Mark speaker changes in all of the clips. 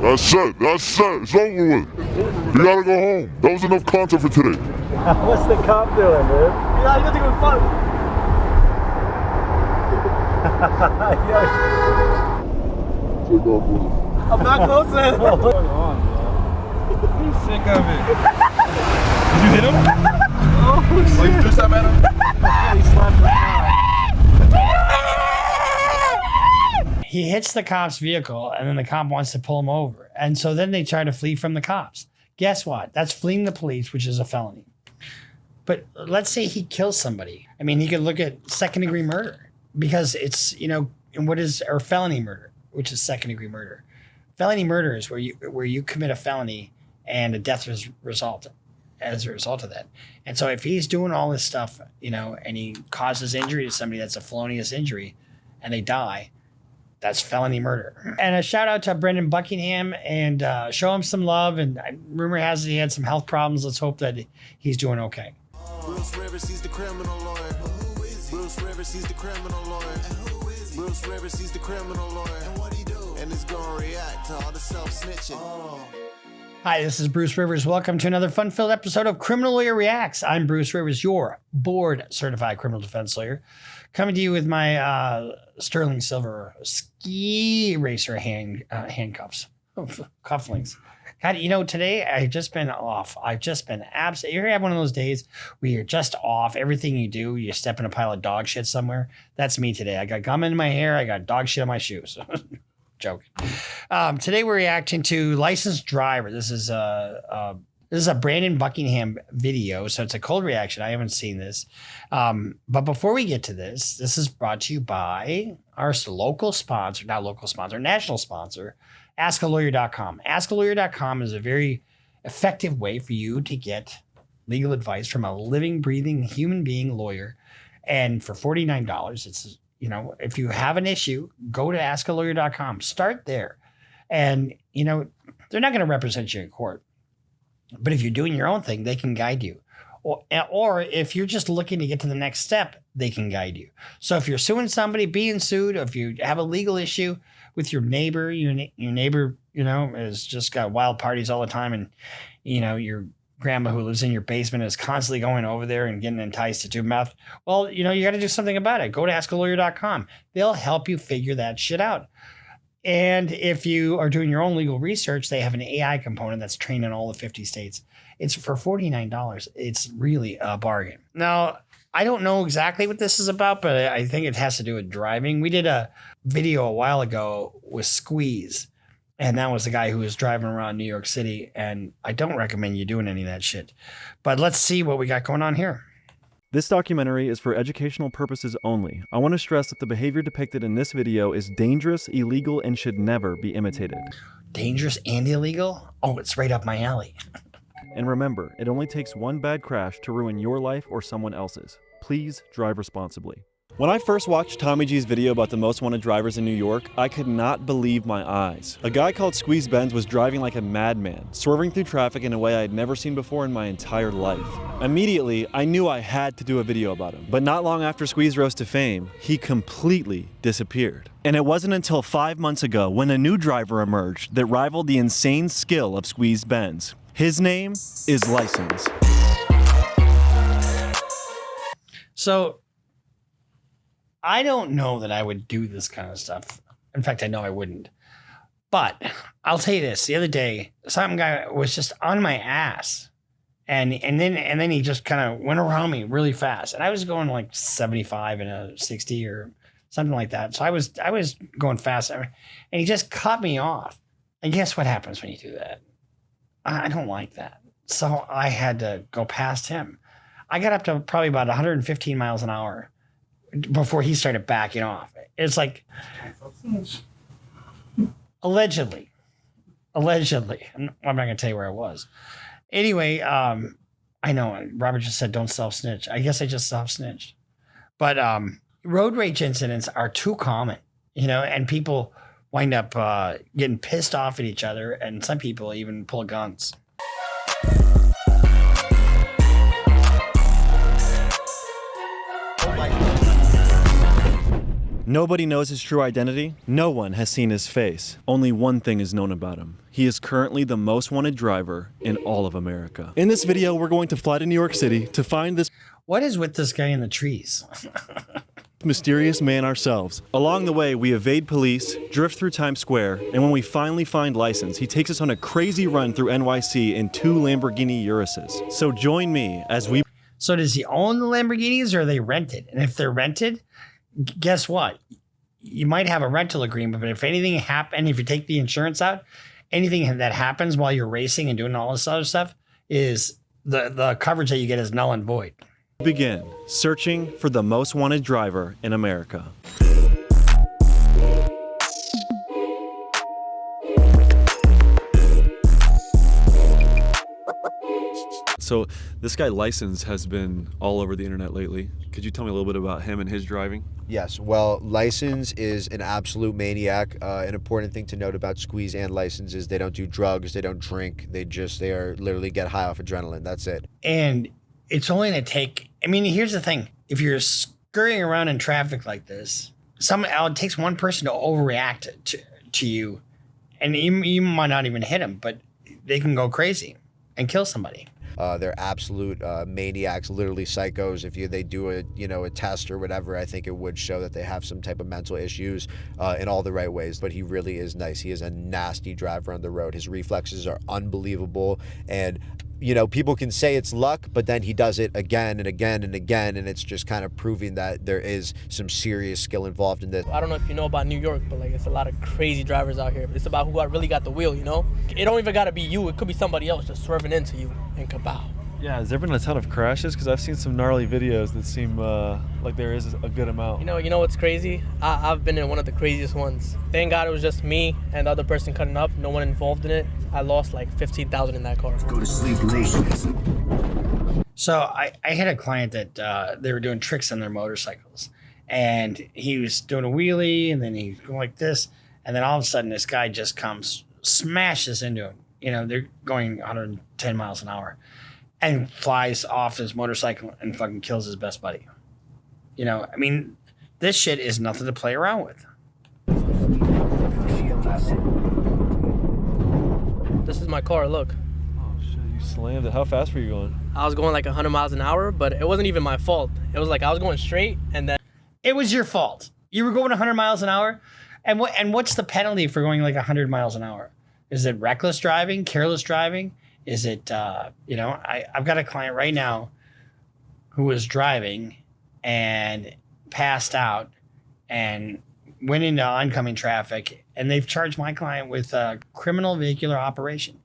Speaker 1: That's it. That's it. It's over with. You gotta go home. That was enough content for today.
Speaker 2: What's the cop doing, dude?
Speaker 3: Yeah, you got to go fun. I'm not close to him.
Speaker 2: What's going on, man?
Speaker 3: He's sick of it. Did you hit him? Oh, shit. You threw something at him?
Speaker 2: Yeah, he slapped the car.
Speaker 4: He hits the cop's vehicle, and then the cop wants to pull him over. And so then they try to flee from the cops. Guess what? That's fleeing the police, which is a felony. But let's say he kills somebody. I mean, he could look at second-degree murder because it's, or felony murder, which is second-degree murder. Felony murder is where you commit a felony and a death result as a result of that. And so if he's doing all this stuff, and he causes injury to somebody that's a felonious injury and they die, that's felony murder. And a shout out to Brendan Buckingham and show him some love. And rumor has it he had some health problems. Let's hope that he's doing okay.
Speaker 5: Bruce Rivers, he's the criminal lawyer. Bruce Rivers, he's the criminal lawyer. Bruce Rivers, he's the criminal lawyer. And what he do? And he's gonna react to all the self-snitching.
Speaker 4: Hi, this is Bruce Rivers. Welcome to another fun-filled episode of Criminal Lawyer Reacts. I'm Bruce Rivers, your board-certified criminal defense lawyer, coming to you with my sterling silver ski racer handcuffs, cufflinks. God, today I've just been off. I've just been absolutely. You ever have one of those days where you're just off? Everything you do, you step in a pile of dog shit somewhere. That's me today. I got gum in my hair. I got dog shit on my shoes. Joking. Today we're reacting to Licensed Driver. This is a Brandon Buckingham video, so it's a cold reaction. I haven't seen this. But before we get to this is brought to you by our national sponsor, AskALawyer.com. AskALawyer.com is a very effective way for you to get legal advice from a living, breathing human being lawyer. And for $49, it's, if you have an issue, go to AskALawyer.com. Start there. And, they're not going to represent you in court. But if you're doing your own thing, they can guide you. Or if you're just looking to get to the next step, they can guide you. So if you're suing somebody, being sued, or if you have a legal issue with your neighbor, your neighbor, has just got wild parties all the time, and, your grandma who lives in your basement is constantly going over there and getting enticed to do meth. Well, you got to do something about it. Go to AskALawyer.com. They'll help you figure that shit out. And if you are doing your own legal research, they have an AI component that's trained in all the 50 states. It's for $49. It's really a bargain. Now, I don't know exactly what this is about, but I think it has to do with driving. We did a video a while ago with Squeeze, and that was the guy who was driving around New York City, and I don't recommend you doing any of that shit. But let's see what we got going on here.
Speaker 6: This documentary is for educational purposes only. I want to stress that the behavior depicted in this video is dangerous, illegal, and should never be imitated.
Speaker 4: Dangerous and illegal? Oh, it's right up my alley.
Speaker 6: And remember, it only takes one bad crash to ruin your life or someone else's. Please drive responsibly. When I first watched Tommy G's video about the most wanted drivers in New York, I could not believe my eyes. A guy called Squeeze Benz was driving like a madman, swerving through traffic in a way I had never seen before in my entire life. Immediately, I knew I had to do a video about him. But not long after Squeeze rose to fame, he completely disappeared. And it wasn't until 5 months ago when a new driver emerged that rivaled the insane skill of Squeeze Benz. His name is License.
Speaker 4: So, I don't know that I would do this kind of stuff. In fact, I know I wouldn't. But I'll tell you this. The other day, some guy was just on my ass. And then he just kind of went around me really fast. And I was going like 75 and a 60 or something like that. So I was going fast. And he just cut me off. And guess what happens when you do that? I don't like that. So I had to go past him. I got up to probably about 115 miles an hour before he started backing off. It's like, allegedly. I'm not going to tell you where I was. Anyway, I know Robert just said don't self-snitch. I guess I just self-snitched. But road rage incidents are too common, and people wind up getting pissed off at each other, and some people even pull guns.
Speaker 6: Nobody knows his true identity. No one has seen his face. Only one thing is known about him. He is currently the most wanted driver in all of America. In this video, we're going to fly to New York City to find this
Speaker 4: What is with this guy in the trees?
Speaker 6: mysterious man ourselves. Along the way, we evade police, drift through Times Square, and when we finally find license, he takes us on a crazy run through NYC in 2 Lamborghini Uruses. So join me as we...
Speaker 4: So does he own the Lamborghinis or are they rented? And if they're rented, guess what? You might have a rental agreement, but if anything happens, if you take the insurance out, anything that happens while you're racing and doing all this other stuff is the coverage that you get is null and void.
Speaker 6: begin searching for the most wanted driver in America. So this guy License has been all over the internet lately. Could you tell me a little bit about him and his driving?
Speaker 7: Yes, well, License is an absolute maniac. An important thing to note about Squeeze and License is they don't do drugs, they don't drink, they are literally get high off adrenaline. That's it.
Speaker 4: And it's only going to take, I mean, here's the thing. If you're scurrying around in traffic like this, it takes one person to overreact to you. And you might not even hit them, but they can go crazy and kill somebody.
Speaker 7: They're absolute maniacs, literally psychos. If they do a test or whatever, I think it would show that they have some type of mental issues in all the right ways. But he really is nice. He is a nasty driver on the road. His reflexes are unbelievable. And, people can say it's luck, but then he does it again and again and again. And it's just kind of proving that there is some serious skill involved in this.
Speaker 8: I don't know if you know about New York, but it's a lot of crazy drivers out here. It's about who really got the wheel, It don't even got to be you. It could be somebody else just swerving into you and kabow.
Speaker 6: Yeah, has there been a ton of crashes? Because I've seen some gnarly videos that seem like there is a good amount.
Speaker 8: You know what's crazy? I've been in one of the craziest ones. Thank God it was just me and the other person cutting up. No one involved in it. I lost like $15,000 in that car.
Speaker 5: Go to sleep late.
Speaker 4: So I had a client that they were doing tricks on their motorcycles. And he was doing a wheelie, and then he's going like this. And then all of a sudden, this guy just comes, smashes into him. They're going 110 miles an hour. And flies off his motorcycle and fucking kills his best buddy. This shit is nothing to play around with.
Speaker 8: This is my car, look.
Speaker 6: Oh shit, you slammed it. How fast were you going?
Speaker 8: I was going like 100 miles an hour, but it wasn't even my fault. It was like I was going straight, and then...
Speaker 4: It was your fault. You were going 100 miles an hour? And what's the penalty for going like 100 miles an hour? Is it reckless driving, careless driving? Is it, I've got a client right now who was driving and passed out and went into oncoming traffic, and they've charged my client with criminal vehicular operation.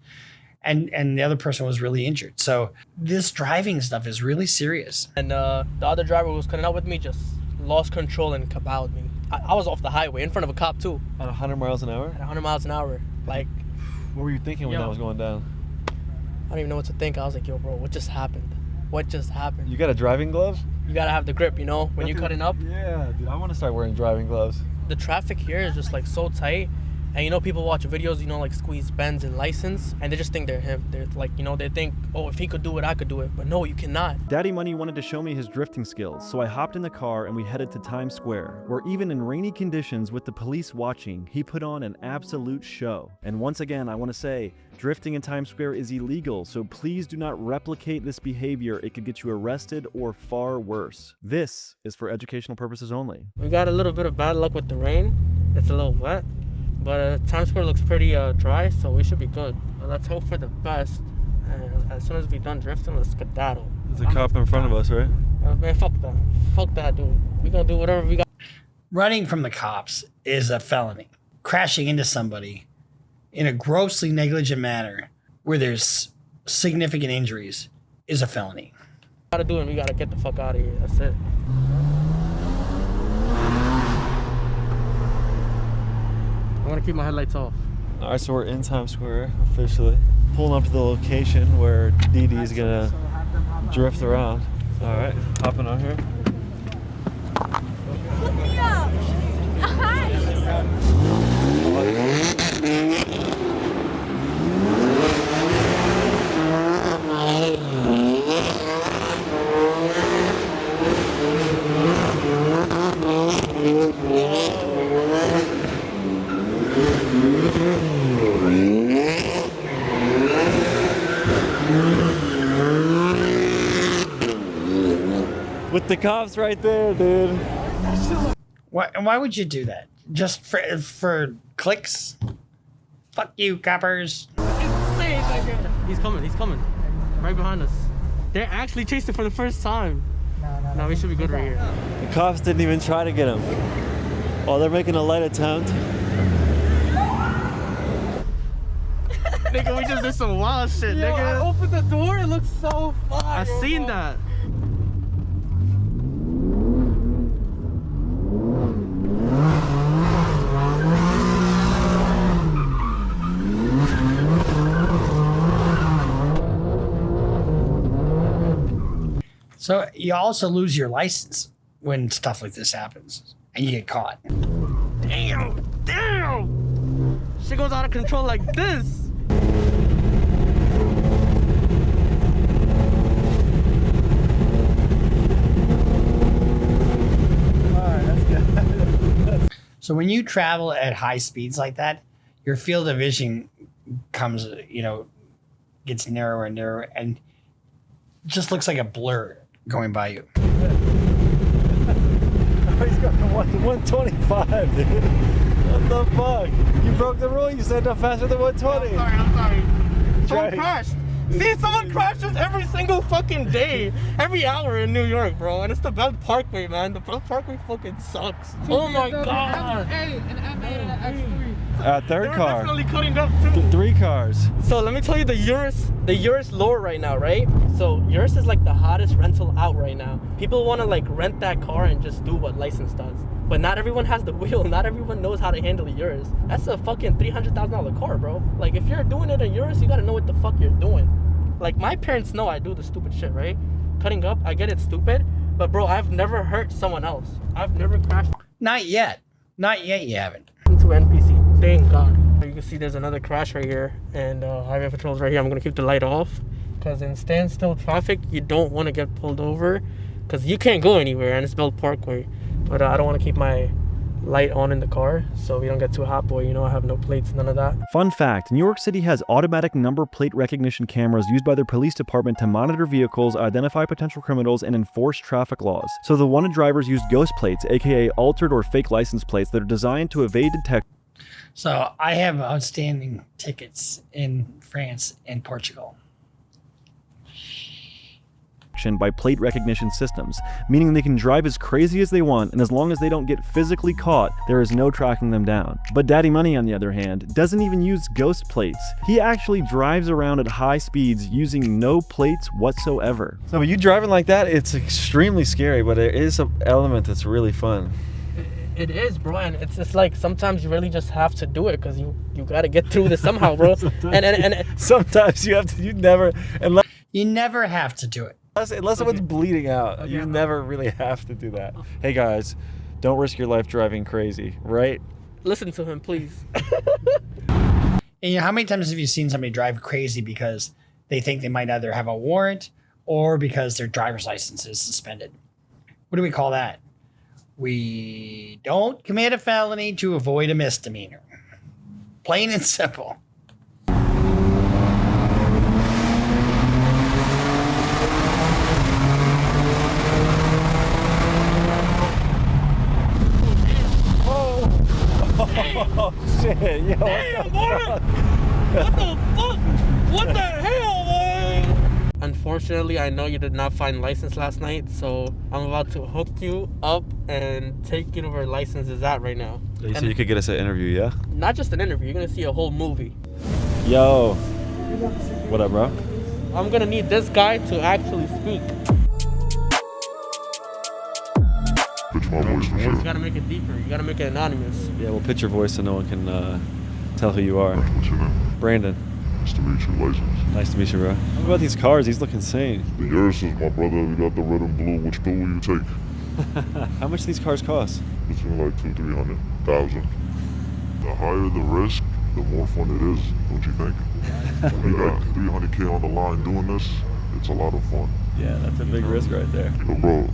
Speaker 4: And the other person was really injured. So this driving stuff is really serious.
Speaker 8: And the other driver who was cutting up with me just lost control and kabowed me. I was off the highway in front of a cop too.
Speaker 6: At 100 miles an hour?
Speaker 8: At 100 miles an hour. Like,
Speaker 6: what were you thinking when that was going down?
Speaker 8: I don't even know what to think. I was like, yo, bro, what just happened? What just happened?
Speaker 6: You got a driving glove?
Speaker 8: You gotta have the grip, when you're cutting up.
Speaker 6: Yeah, dude, I want to start wearing driving gloves.
Speaker 8: The traffic here is just like so tight. And people watch videos, like Squeeze, Benz, and License, and they just think they're him. They're like, they think, oh, if he could do it, I could do it. But no, you cannot.
Speaker 6: Daddy Money wanted to show me his drifting skills, so I hopped in the car and we headed to Times Square, where even in rainy conditions with the police watching, he put on an absolute show. And once again, I want to say, drifting in Times Square is illegal, so please do not replicate this behavior. It could get you arrested or far worse. This is for educational purposes only.
Speaker 8: We got a little bit of bad luck with the rain. It's a little wet. But Times Square looks pretty dry, so we should be good. Let's hope for the best. And as soon as we're done drifting, let's skedaddle.
Speaker 6: There's a cop in front of us, right?
Speaker 8: Man, fuck that. Fuck that, dude. We're going to do whatever we got.
Speaker 4: Running from the cops is a felony. Crashing into somebody in a grossly negligent manner where there's significant injuries is a felony.
Speaker 8: We got to do it. We got to get the fuck out of here. That's it. I'm gonna keep my headlights off.
Speaker 6: All right, so we're in Times Square officially. Pulling up to the location where Dee Dee's gonna drift around. All right, hopping on here. With the cops right there, dude.
Speaker 4: Why would you do that? Just for clicks? Fuck you, coppers.
Speaker 8: He's coming. Right behind us. They're actually chasing for the first time. No, we should be good right here.
Speaker 6: The cops didn't even try to get him. Oh, they're making a light attempt.
Speaker 8: Nigga, we just did some wild shit, nigga. I opened the door, it looks so far. I seen that.
Speaker 4: So you also lose your license when stuff like this happens and you get caught.
Speaker 8: Damn! Shit goes out of control like this.
Speaker 4: So when you travel at high speeds like that, your field of vision comes, gets narrower and narrower and just looks like a blur going by you.
Speaker 6: Oh, he's going to 125, dude. What the fuck? You broke the rule. You said no faster than 120.
Speaker 8: I'm sorry. Someone crashed. See, someone crashes every single fucking day, every hour in New York, bro. And it's the Belt Parkway, man. The Belt Parkway fucking sucks. Oh my god.
Speaker 2: Hey, an M8 and an X3.
Speaker 6: Third
Speaker 8: They're
Speaker 6: car.
Speaker 8: definitely cutting up too.
Speaker 6: 3 cars.
Speaker 8: So let me tell you the Urus lore right now, right? So Urus is like the hottest rental out right now. People want to like rent that car and just do what license does. But not everyone has the wheel. Not everyone knows how to handle a Urus. That's a fucking $300,000 car, bro. Like if you're doing it in Urus, you gotta know what the fuck you're doing. Like my parents know I do the stupid shit, right? Cutting up, I get it's stupid. But bro, I've never hurt someone else. I've never crashed.
Speaker 4: Not yet. Not yet, you haven't.
Speaker 8: Into NPC. Thank God. You can see there's another crash right here, and highway patrol's right here. I'm gonna keep the light off because in standstill traffic, you don't want to get pulled over because you can't go anywhere, and it's Belt Parkway. But I don't want to keep my light on in the car so we don't get too hot, boy. I have no plates, none of that.
Speaker 6: Fun fact, New York City has automatic number plate recognition cameras used by their police department to monitor vehicles, identify potential criminals, and enforce traffic laws. So the wanted drivers use ghost plates, aka altered or fake license plates that are designed to evade detection.
Speaker 4: So I have outstanding tickets in France and Portugal.
Speaker 6: By plate recognition systems, meaning they can drive as crazy as they want, and as long as they don't get physically caught, there is no tracking them down. But Daddy Money, on the other hand, doesn't even use ghost plates. He actually drives around at high speeds using no plates whatsoever. So you driving like that, it's extremely scary, but there is an element that's really fun.
Speaker 8: It is, bro, and it's just like sometimes you really just have to do it because you got to get through this somehow, bro. and
Speaker 6: sometimes you have to. You never
Speaker 4: have to do it.
Speaker 6: Unless someone's bleeding out, okay. You never really have to do that. Hey guys, don't risk your life driving crazy, right?
Speaker 8: Listen to him, please.
Speaker 4: And how many times have you seen somebody drive crazy because they think they might either have a warrant or because their driver's license is suspended? What do we call that? We don't commit a felony to avoid a misdemeanor. Plain and simple.
Speaker 6: Oh shit, yo,
Speaker 8: damn, what the fuck? What the hell, man? Unfortunately, I know you did not find license last night, so I'm about to hook you up and take you to where license is at right now.
Speaker 6: You said you could get us an interview, yeah?
Speaker 8: Not just an interview, you're gonna see a whole movie.
Speaker 6: Yo. What up, bro?
Speaker 8: I'm gonna need this guy to actually speak.
Speaker 1: Pitch my voice for
Speaker 8: You
Speaker 1: sure.
Speaker 8: gotta make it deeper, you gotta make it anonymous.
Speaker 6: Yeah, we'll pitch your voice so no one can tell who you are.
Speaker 1: What's your name?
Speaker 6: Brandon.
Speaker 1: Nice to meet you, license.
Speaker 6: Nice to meet you, bro. What about these cars? These look insane.
Speaker 1: The Urus is my brother. We got the red and blue. Which bill will you take?
Speaker 6: How much do these cars cost?
Speaker 1: Between like 200,000-300,000. The higher the risk, the more fun it is, don't you think? When you got 300K on the line doing this, it's a lot of fun.
Speaker 6: Yeah, that's a big risk right there.
Speaker 1: But bro,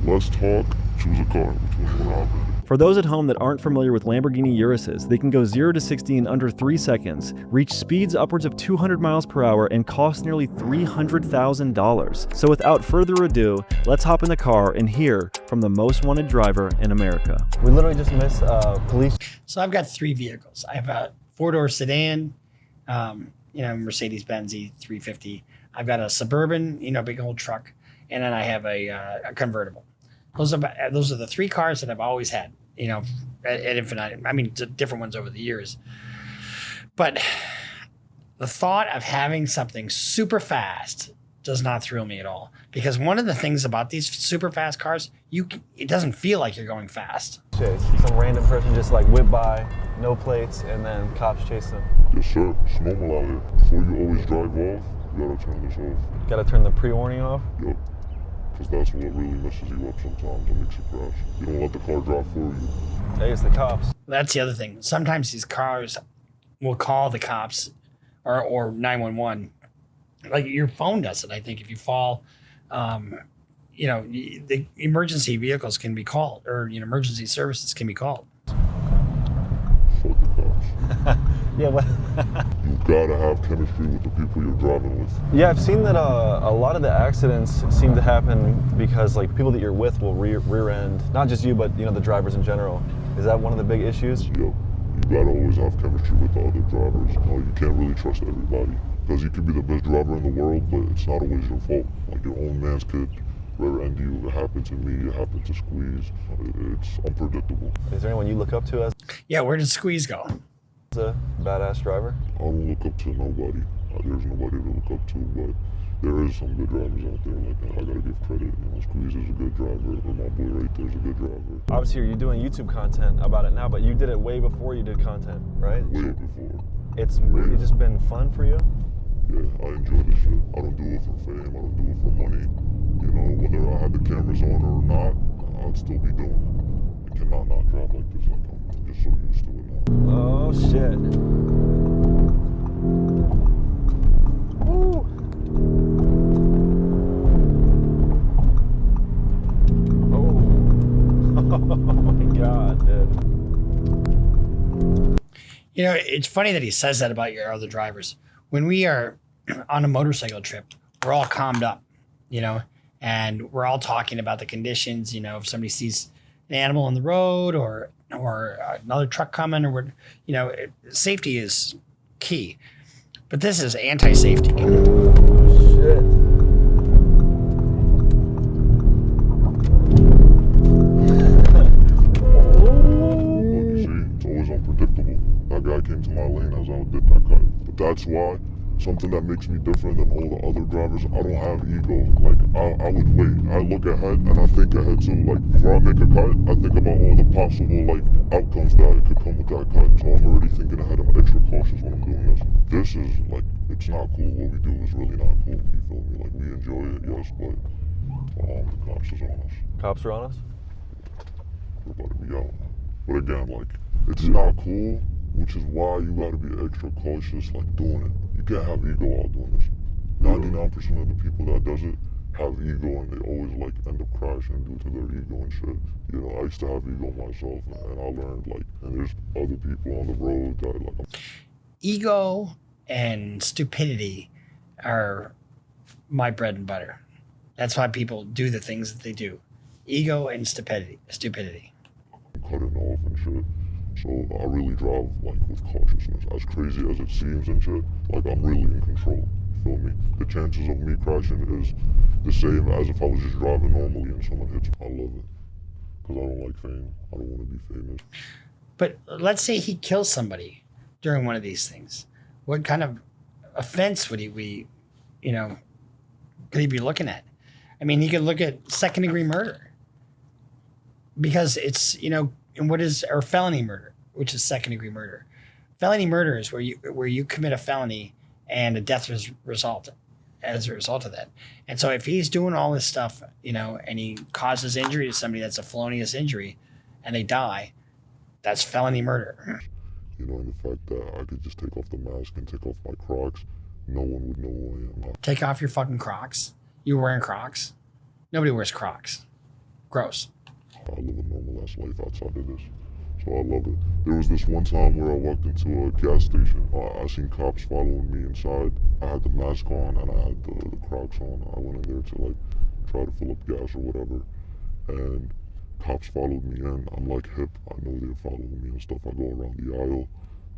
Speaker 1: less talk, Choose a car. Which one you want to hop in?
Speaker 6: For those at home that aren't familiar with Lamborghini Uruses, they can go 0 to 60 in under 3 seconds, reach speeds upwards of 200 miles per hour, and cost nearly $300,000. So without further ado, let's hop in the car and hear from the most wanted driver in America. We literally just missed police.
Speaker 4: So I've got 3 vehicles. I have a 4-door sedan, Mercedes-Benz E350. I've got a Suburban, big old truck, and then I have a convertible. Those are the 3 cars that I've always had, at infinitum. I mean, different ones over the years. But the thought of having something super fast does not thrill me at all. Because one of the things about these super fast cars, it doesn't feel like you're going fast.
Speaker 6: Chase. Some random person just like whip by, no plates, and then cops chase them.
Speaker 1: Yes, sir. It's normal out here. Before you always drive off, you gotta turn this off.
Speaker 6: Gotta turn the pre-warning off?
Speaker 1: Yup. Because that's what really messes you up sometimes and makes you crash. You don't let the car drive for you.
Speaker 6: Hey, it's the cops.
Speaker 4: That's the other thing. Sometimes these cars will call the cops or 911. Like your phone does it. I think if you fall, the emergency vehicles can be called, or emergency services can be called.
Speaker 1: Fuck the cops.
Speaker 6: Yeah, what?
Speaker 1: You gotta have chemistry with the people you're driving with.
Speaker 6: Yeah, I've seen that a lot of the accidents seem to happen because like people that you're with will rear end, not just you, but the drivers in general. Is that one of the big issues?
Speaker 1: Yep. You gotta always have chemistry with the other drivers. You can't really trust everybody. Because you could be the best driver in the world, but it's not always your fault. Like your own man's could rear end you. It happened to me. It happened to Squeeze. It's unpredictable.
Speaker 6: Is there anyone you look up to as
Speaker 4: Yeah, where did Squeeze go?
Speaker 6: a badass driver?
Speaker 1: I don't look up to nobody. There's nobody to look up to, but there is some good drivers out there like that. I gotta give credit. Squeeze is a good driver, and my boy right there is a good driver.
Speaker 6: Obviously, you're doing YouTube content about it now, but you did it way before you did content, right?
Speaker 1: Way before.
Speaker 6: It's really just been fun for you?
Speaker 1: Yeah, I enjoy this shit. I don't do it for fame. I don't do it for money. Whether I had the cameras on or not, I'd still be doing it. I cannot not drive like this. Like I'm just so used to it now.
Speaker 6: Oh shit. Woo. Oh my god, dude.
Speaker 4: It's funny that he says that about your other drivers. When we are on a motorcycle trip, we're all calmed up, and we're all talking about the conditions. If somebody sees an animal on the road or another truck coming, safety is key. But this is anti-safety.
Speaker 6: Shit.
Speaker 1: Look, you see, it's always unpredictable. That guy came to my lane as I did that cut. But that's why something that makes me different than all the other drivers, I don't have ego. Like, I would wait. I look ahead and I think ahead too. Like, before I make a cut, I think about all the possible, outcomes that could come with that cut. So I'm already thinking ahead. I'm extra cautious when I'm doing this. This is, it's not cool. What we do is really not cool. You feel me? We enjoy it, yes, but the cops is on us.
Speaker 6: Cops are on us?
Speaker 1: We're about to be out. But again, it's not cool, which is why you gotta be extra cautious, doing it. You can't have ego out doing this. 99% of the people that does it have ego, and they always end up crashing due to their ego and shit. I used to have ego myself, and I learned and there's other people on the road that
Speaker 4: Ego and stupidity are my bread and butter. That's why people do the things that they do. Ego and stupidity.
Speaker 1: Cutting off and shit. So I really drive with cautiousness. As crazy as it seems and shit, I'm really in control. You feel me? The chances of me crashing is the same as if I was just driving normally and someone hits me. I love it. Because I don't like fame. I don't want to be famous.
Speaker 4: But let's say he kills somebody during one of these things. What kind of offense would he could he be looking at? I mean, he could look at second-degree murder. Because it's, or felony murder, which is second-degree murder. Felony murder is where you commit a felony and a death result as a result of that. And so if he's doing all this stuff, and he causes injury to somebody that's a felonious injury and they die, that's felony murder.
Speaker 1: And the fact that I could just take off the mask and take off my Crocs, no one would know who I am.
Speaker 4: Take off your fucking Crocs. You were wearing Crocs. Nobody wears Crocs. Gross.
Speaker 1: I live a normal ass life outside of this. So I love it. There was this one time where I walked into a gas station. I seen cops following me inside. I had the mask on and I had the Crocs on. I went in there to like try to fill up gas or whatever. And cops followed me in. I'm like hip. I know they're following me and stuff. I go around the aisle.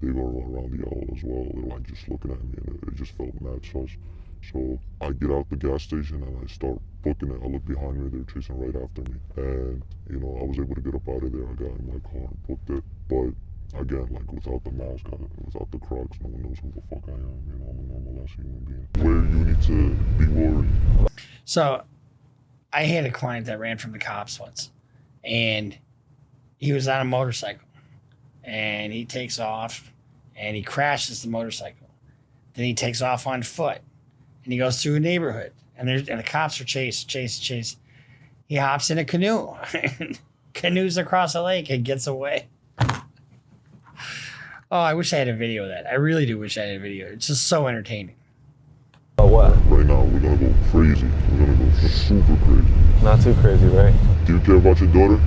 Speaker 1: They go around the aisle as well. They're like just looking at me and it just felt mad sus. So I get out the gas station and I start booking it. I look behind me, they're chasing right after me. And, you know, I was able to get up out of there. I got in my car and booked it. But again, like without the mask, without the Crocs, no one knows who the fuck I am. You know, I'm a normal ass human being. Where you need to be worried.
Speaker 4: So I had a client that ran from the cops once. And he was on a motorcycle. And he takes off and he crashes the motorcycle. Then he takes off on foot. And he goes through a neighborhood, and the cops are chase. He hops in a canoe, canoes across a lake, and gets away. Oh, I wish I had a video of that. I really do wish I had a video. It's just so entertaining.
Speaker 6: Oh, what?
Speaker 1: Right now, we're gonna go crazy. We're gonna go super crazy.
Speaker 6: Not too crazy, right?
Speaker 1: Do you care about your daughter?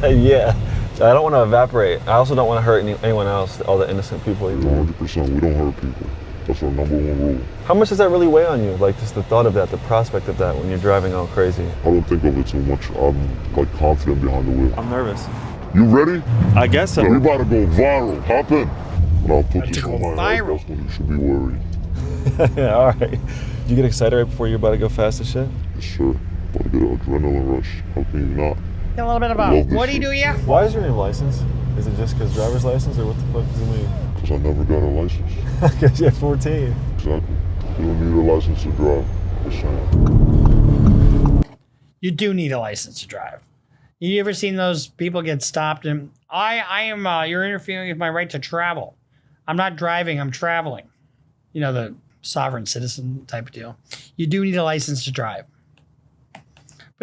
Speaker 6: Yeah. I don't want to evaporate. I also don't want to hurt anyone else, all the innocent people.
Speaker 1: 100%. We don't hurt people. That's our number one rule.
Speaker 6: How much does that really weigh on you? Like just the thought of that, the prospect of that when you're driving all crazy?
Speaker 1: I don't think of it too much. I'm like confident behind the wheel.
Speaker 6: I'm nervous.
Speaker 1: You ready?
Speaker 6: I guess so.
Speaker 1: Yeah, we about to go viral. Hop in. When I'll put this on my head,
Speaker 4: viral.
Speaker 1: that's when you should be worried.
Speaker 6: Yeah, all right. Do you get excited right before you're about to go fast as shit?
Speaker 1: Yes, sir. About to get an adrenaline rush. How can you not?
Speaker 4: A little bit about what do you do, yeah?
Speaker 6: Why is your name license? Is it just because driver's license, or what the fuck does it mean?
Speaker 1: Because I never got a license.
Speaker 6: Because you're 14.
Speaker 1: Exactly. You don't need a license to drive. Just saying.
Speaker 4: You do need a license to drive. You ever seen those people get stopped and you're interfering with my right to travel. I'm not driving, I'm traveling. You know, the sovereign citizen type of deal. You do need a license to drive. But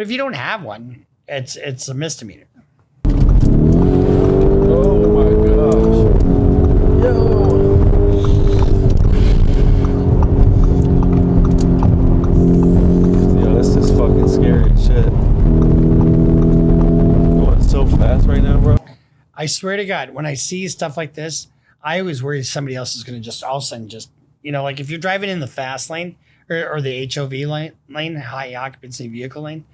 Speaker 4: if you don't have one, it's a misdemeanor.
Speaker 6: Oh my gosh. Yo. Yo, this is fucking scary as shit. Going so fast right now, bro.
Speaker 4: I swear to God, when I see stuff like this, I always worry somebody else is going to just all of a sudden just, you know, like if you're driving in the fast lane or the HOV lane, high occupancy vehicle lane,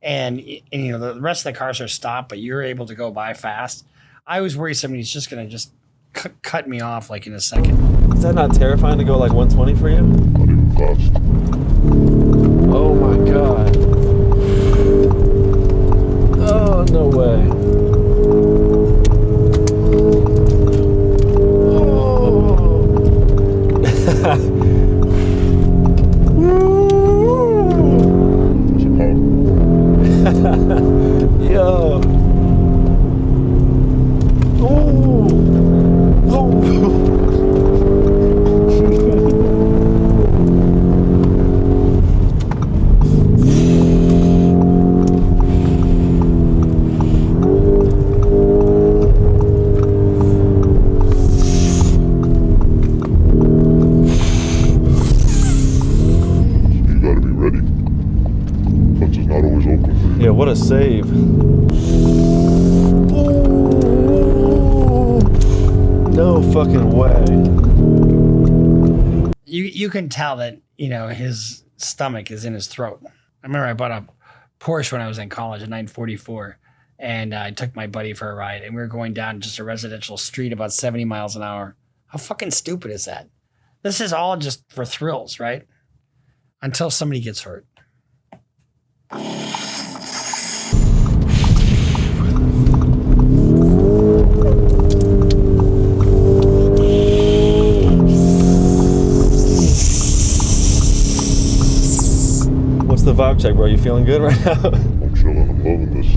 Speaker 4: and you know, the rest of the cars are stopped, but you're able to go by fast. I always worry somebody's just going to just cut me off like in a second.
Speaker 6: Is that not terrifying to go like 120 for you?
Speaker 1: Not even cost.
Speaker 6: Oh my God. Oh, no way. Yo. Yeah, what a save. No fucking way.
Speaker 4: You can tell that, you know, his stomach is in his throat. I remember I bought a Porsche when I was in college, a 944, and I took my buddy for a ride, and we were going down just a residential street about 70 miles an hour. How fucking stupid is that? This is all just for thrills, right? Until somebody gets hurt.
Speaker 6: What's the vibe check, bro? You feeling good right now?
Speaker 1: I'm chilling. I'm loving this.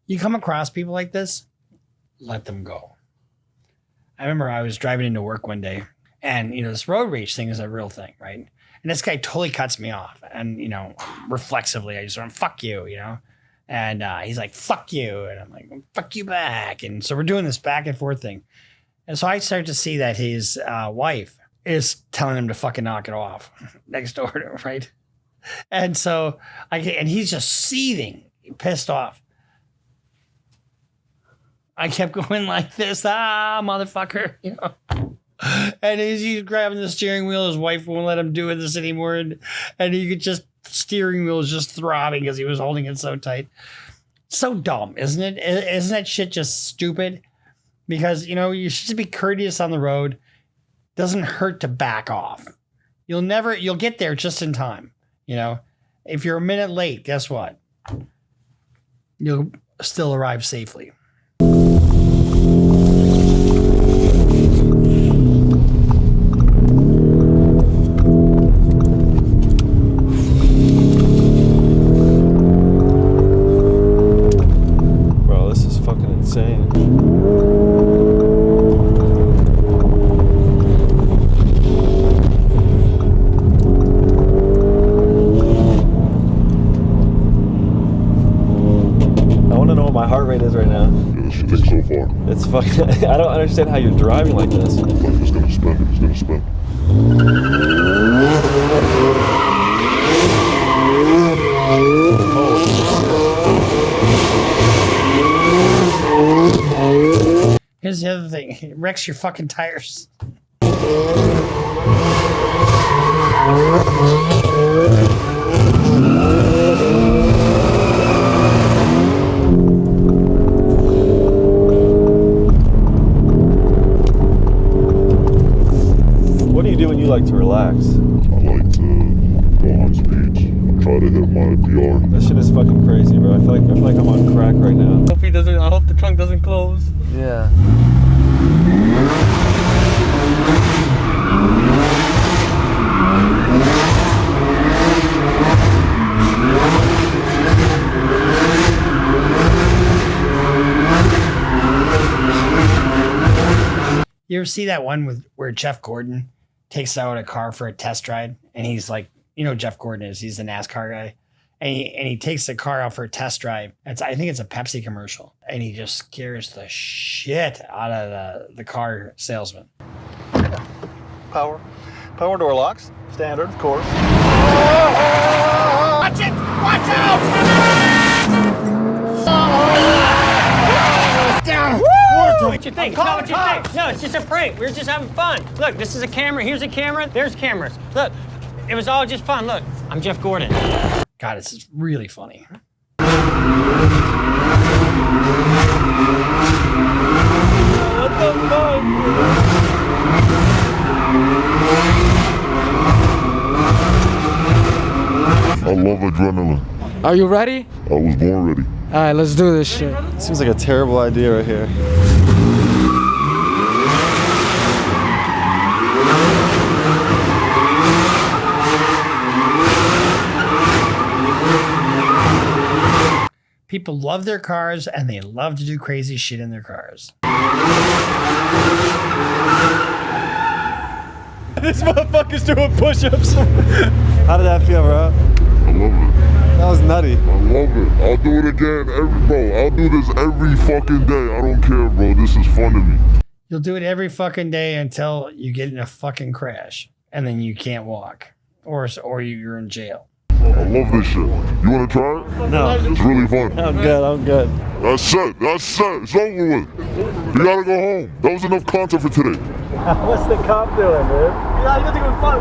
Speaker 4: You come across people like this, let them go. I remember I was driving into work one day, and, you know, this road rage thing is a real thing, right? And this guy totally cuts me off. And, you know, reflexively, I just went, fuck you, you know? And he's like, fuck you. And I'm like, fuck you back. And so we're doing this back and forth thing. And so I started to see that his wife is telling him to fucking knock it off next door to him, right? And so and he's just seething, pissed off. I kept going like this, motherfucker, you know. And he's grabbing the steering wheel. His wife won't let him do this anymore. And he could just, steering wheel is just throbbing because he was holding it so tight. So dumb, isn't it? Isn't that shit just stupid? Because, you know, you should be courteous on the road. Doesn't hurt to back off. You'll get there just in time. You know, if you're a minute late, guess what? You'll still arrive safely.
Speaker 6: It's fucking. I don't understand how you're driving like this.
Speaker 1: He's gonna spin. He's gonna spin.
Speaker 4: Here's the other thing. It wrecks your fucking tires.
Speaker 6: You like to relax?
Speaker 1: I like to go on speeds and try to hit my PR.
Speaker 6: That shit is fucking crazy, bro. I feel like I'm on crack right now.
Speaker 8: I hope the trunk doesn't close.
Speaker 6: Yeah.
Speaker 4: You ever see that one where Jeff Gordon takes out a car for a test ride, and he's like, you know, Jeff Gordon is, he's the NASCAR guy, and he takes the car out for a test drive. I think it's a Pepsi commercial, and he just scares the shit out of the car salesman.
Speaker 6: Yeah. Power door locks, standard, of course.
Speaker 2: Watch it! Watch out! Down!
Speaker 9: What you think? It's not what you think. No, it's just a prank. We're just having fun. Look, this is a camera. Here's a camera. There's cameras. Look, it was all just fun. Look, I'm Jeff Gordon.
Speaker 4: God, it's just really funny.
Speaker 8: What the fuck?
Speaker 1: I love adrenaline.
Speaker 2: Are you ready?
Speaker 1: I was born ready.
Speaker 2: All right, let's do this shit.
Speaker 6: Seems like a terrible idea right here.
Speaker 4: People love their cars, and they love to do crazy shit in their cars.
Speaker 6: This motherfucker's doing push-ups. How did that feel, bro?
Speaker 1: I love it.
Speaker 6: That was nutty.
Speaker 1: I love it. I'll do it again I'll do this every fucking day. I don't care, bro. This is fun to me.
Speaker 4: You'll do it every fucking day until you get in a fucking crash, and then you can't walk, or you're in jail.
Speaker 1: I love this shit. You want to try it?
Speaker 6: No.
Speaker 1: It's really fun.
Speaker 6: I'm good.
Speaker 1: That's it. It's over with. You gotta go home. That was enough content for today.
Speaker 6: What's the cop doing, dude?
Speaker 8: Yeah, you think it was fun.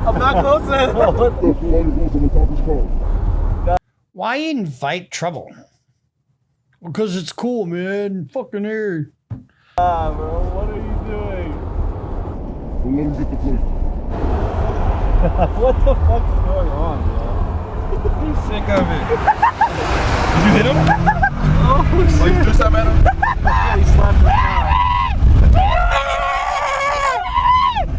Speaker 8: I'm not close to it.
Speaker 4: Why invite trouble? Because it's cool, man. Fucking here.
Speaker 6: Bro, what are you doing?
Speaker 1: Don't let him get the plate.
Speaker 6: What the fuck is going on, bro?
Speaker 3: He's sick of it. Did you hit him?
Speaker 6: Oh, shit.
Speaker 3: Oh, you threw something at him?
Speaker 6: He slapped the car.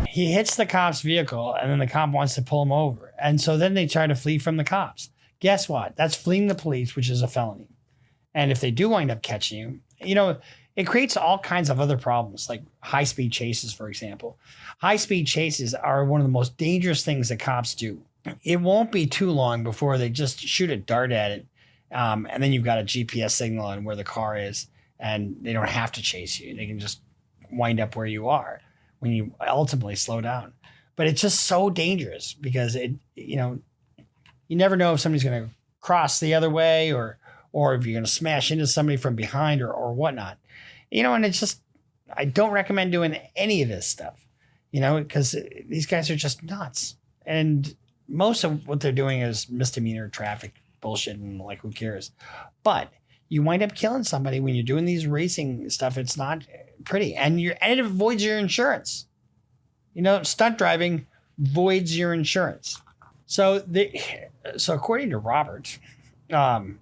Speaker 4: He hits the cop's vehicle, and then the cop wants to pull him over. And so then they try to flee from the cops. Guess what? That's fleeing the police, which is a felony. And if they do wind up catching you, you know, it creates all kinds of other problems, like high-speed chases, for example. High-speed chases are one of the most dangerous things that cops do. It won't be too long before they just shoot a dart at it And then you've got a GPS signal on where the car is, and they don't have to chase you. They can just wind up where you are when you ultimately slow down. But it's just so dangerous because you never know if somebody's going to cross the other way or if you're going to smash into somebody from behind or whatnot. And it's just, I don't recommend doing any of this stuff, because these guys are just nuts. And most of what they're doing is misdemeanor traffic bullshit and like, who cares? But you wind up killing somebody when you're doing these racing stuff. It's not pretty. And it avoids your insurance. Stunt driving voids your insurance. So according to Robert, and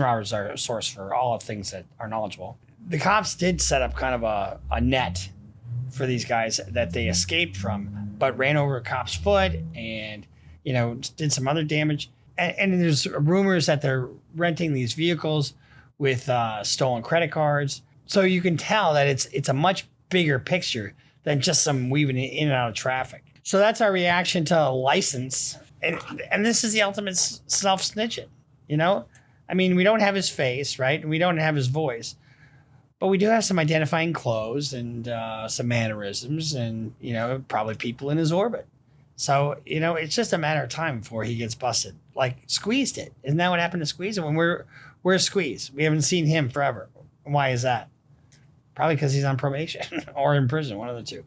Speaker 4: Robert's our source for all of things that are knowledgeable, the cops did set up kind of a net for these guys that they escaped from, but ran over a cop's foot and, did some other damage. And there's rumors that they're renting these vehicles with stolen credit cards. So you can tell that it's a much bigger picture than just some weaving in and out of traffic. So that's our reaction to a license. And this is the ultimate self-snitching, I mean, we don't have his face, right? And we don't have his voice. But we do have some identifying clothes and some mannerisms and, probably people in his orbit. So, it's just a matter of time before he gets busted. Like Squeeze did. Isn't that what happened to Squeeze? And when where's Squeeze? We haven't seen him forever. Why is that? Probably because he's on probation or in prison, one of the two.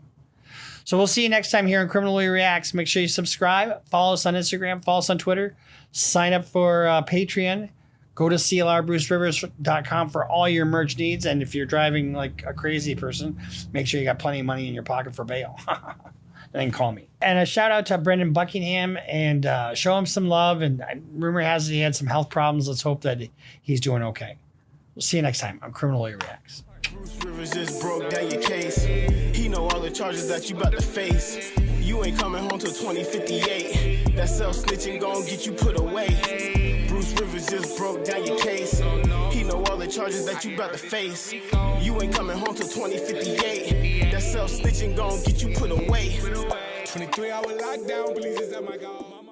Speaker 4: So we'll see you next time here on Criminal Lawyer Reacts. Make sure you subscribe, follow us on Instagram, follow us on Twitter, sign up for Patreon. Go to CLRBruceRivers.com for all your merch needs. And if you're driving like a crazy person, make sure you got plenty of money in your pocket for bail. And then call me. And a shout out to Brendan Buckingham and show him some love. And rumor has it he had some health problems. Let's hope that he's doing okay. We'll see you next time on Criminal Lawyer Reacts.
Speaker 10: Bruce Rivers just broke down your case. He know all the charges that you about to face. You ain't coming home till 2058. That self-snitching gon' get you put away. Bruce Rivers just broke down your case. He know all the charges that you about to face. You ain't coming home till 2058. That self-snitching gon' get you put away. 23-hour lockdown, please, is at my God.